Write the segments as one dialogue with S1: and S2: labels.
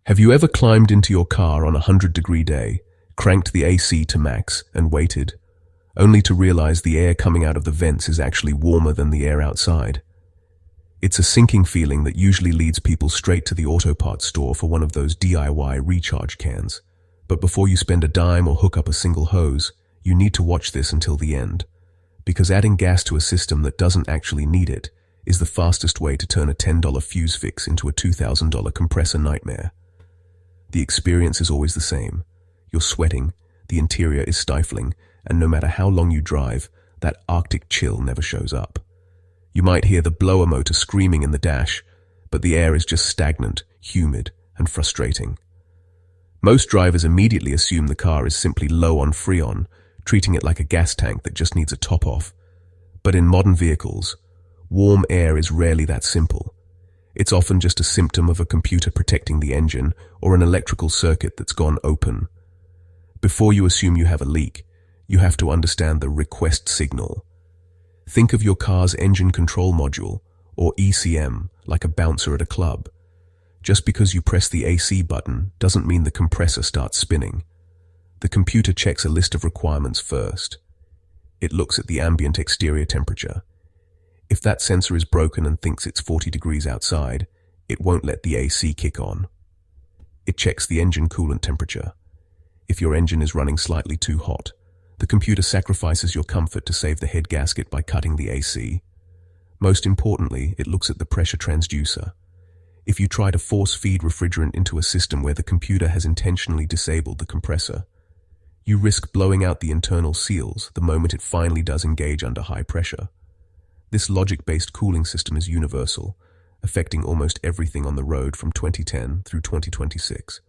S1: Have you ever climbed into your car on a 100-degree day, cranked the AC to max, and waited, only to realize the air coming out of the vents is actually warmer than the air outside? It's a sinking feeling that usually leads people straight to the auto parts store for one of those DIY recharge cans. But before you spend a dime or hook up a single hose, you need to watch this until the end. Because adding gas to a system that doesn't actually need it is the fastest way to turn a $10 fuse fix into a $2,000 compressor nightmare. The experience is always the same. You're sweating, the interior is stifling, and no matter how long you drive, that Arctic chill never shows up. You might hear the blower motor screaming in the dash, but the air is just stagnant, humid, and frustrating. Most drivers immediately assume the car is simply low on Freon, treating it like a gas tank that just needs a top off. But in modern vehicles, warm air is rarely that simple. It's often just a symptom of a computer protecting the engine or an electrical circuit that's gone open. Before you assume you have a leak, you have to understand the request signal. Think of your car's engine control module, or ECM, like a bouncer at a club. Just because you press the AC button doesn't mean the compressor starts spinning. The computer checks a list of requirements first. It looks at the ambient exterior temperature. If that sensor is broken and thinks it's 40 degrees outside, it won't let the AC kick on. It checks the engine coolant temperature. If your engine is running slightly too hot, the computer sacrifices your comfort to save the head gasket by cutting the AC. Most importantly, it looks at the pressure transducer. If you try to force-feed refrigerant into a system where the computer has intentionally disabled the compressor, you risk blowing out the internal seals the moment it finally does engage under high pressure. This logic-based cooling system is universal, affecting almost everything on the road from 2010 through 2026.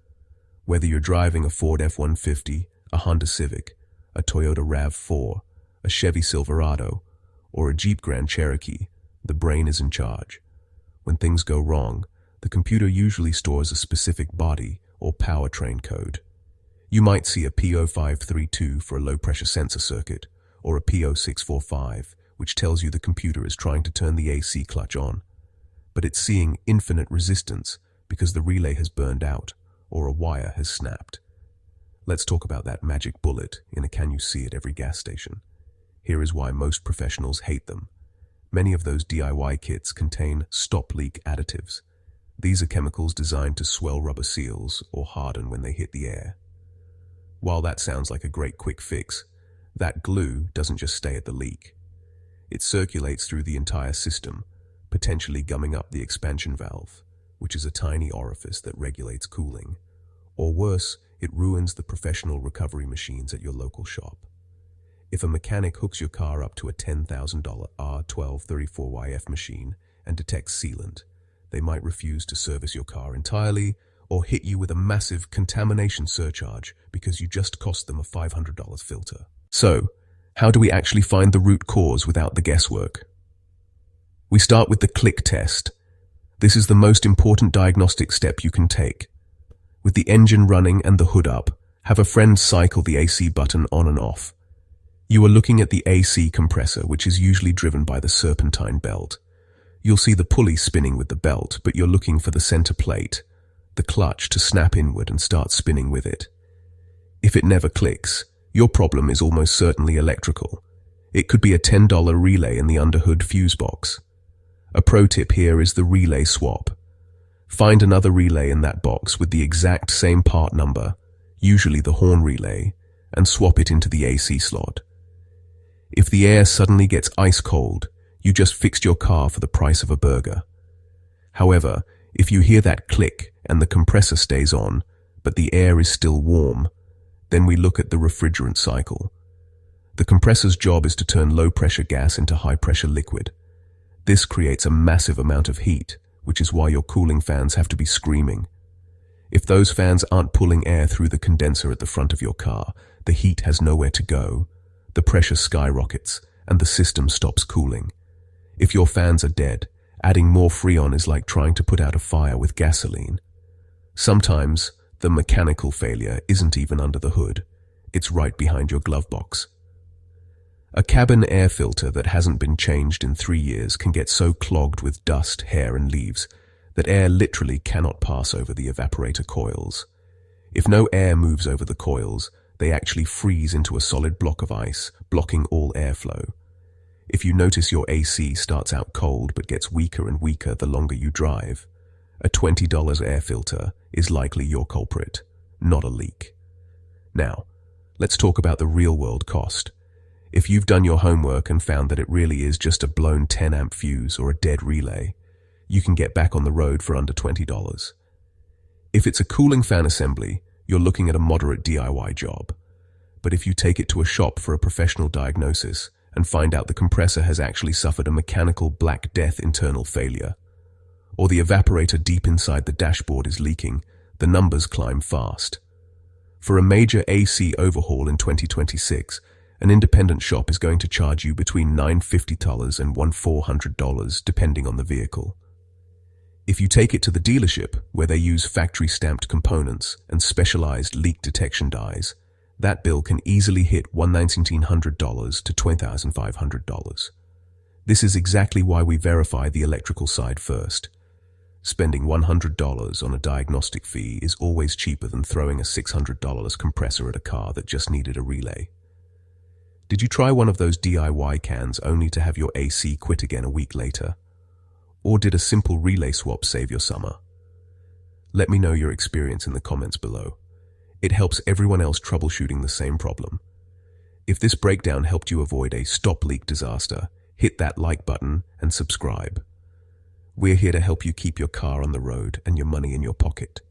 S1: Whether you're driving a Ford F-150, a Honda Civic, a Toyota RAV4, a Chevy Silverado, or a Jeep Grand Cherokee, the brain is in charge. When things go wrong, the computer usually stores a specific body or powertrain code. You might see a P0532 for a low-pressure sensor circuit, or a P0645, which tells you the computer is trying to turn the AC clutch on. But it's seeing infinite resistance because the relay has burned out or a wire has snapped. Let's talk about that magic bullet in a can you see at every gas station. Here is why most professionals hate them. Many of those DIY kits contain stop leak additives. These are chemicals designed to swell rubber seals or harden when they hit the air. While that sounds like a great quick fix, that glue doesn't just stay at the leak. It circulates through the entire system, potentially gumming up the expansion valve, which is a tiny orifice that regulates cooling. Or worse, it ruins the professional recovery machines at your local shop. If a mechanic hooks your car up to a $10,000 R1234YF machine and detects sealant, they might refuse to service your car entirely or hit you with a massive contamination surcharge because you just cost them a $500 filter. So, how do we actually find the root cause without the guesswork? We start with the click test. This is the most important diagnostic step you can take. With the engine running and the hood up, have a friend cycle the AC button on and off. You are looking at the AC compressor, which is usually driven by the serpentine belt. You'll see the pulley spinning with the belt, but you're looking for the center plate, the clutch, to snap inward and start spinning with it. If it never clicks, your problem is almost certainly electrical. It could be a $10 relay in the underhood fuse box. A pro tip here is the relay swap. Find another relay in that box with the exact same part number, usually the horn relay, and swap it into the AC slot. If the air suddenly gets ice cold, you just fixed your car for the price of a burger. However, if you hear that click and the compressor stays on, but the air is still warm, then we look at the refrigerant cycle. The compressor's job is to turn low-pressure gas into high-pressure liquid. This creates a massive amount of heat, which is why your cooling fans have to be screaming. If those fans aren't pulling air through the condenser at the front of your car, the heat has nowhere to go. The pressure skyrockets, and the system stops cooling. If your fans are dead, adding more Freon is like trying to put out a fire with gasoline. Sometimes, the mechanical failure isn't even under the hood. It's right behind your glove box. A cabin air filter that hasn't been changed in 3 years can get so clogged with dust, hair, and leaves that air literally cannot pass over the evaporator coils. If no air moves over the coils, they actually freeze into a solid block of ice, blocking all airflow. If you notice your AC starts out cold but gets weaker and weaker the longer you drive, a $20 air filter is likely your culprit, not a leak. Now, let's talk about the real-world cost. If you've done your homework and found that it really is just a blown 10-amp fuse or a dead relay, you can get back on the road for under $20. If it's a cooling fan assembly, you're looking at a moderate DIY job. But if you take it to a shop for a professional diagnosis and find out the compressor has actually suffered a mechanical Black Death internal failure, or the evaporator deep inside the dashboard is leaking, the numbers climb fast. For a major AC overhaul in 2026, an independent shop is going to charge you between $950 and $1,400 depending on the vehicle. If you take it to the dealership, where they use factory-stamped components and specialized leak detection dies, that bill can easily hit $1,900 to $2,500. This is exactly why we verify the electrical side first. Spending $100 on a diagnostic fee is always cheaper than throwing a $600 compressor at a car that just needed a relay. Did you try one of those DIY cans only to have your AC quit again a week later? Or did a simple relay swap save your summer? Let me know your experience in the comments below. It helps everyone else troubleshooting the same problem. If this breakdown helped you avoid a stop leak disaster, hit that like button and subscribe. We're here to help you keep your car on the road and your money in your pocket.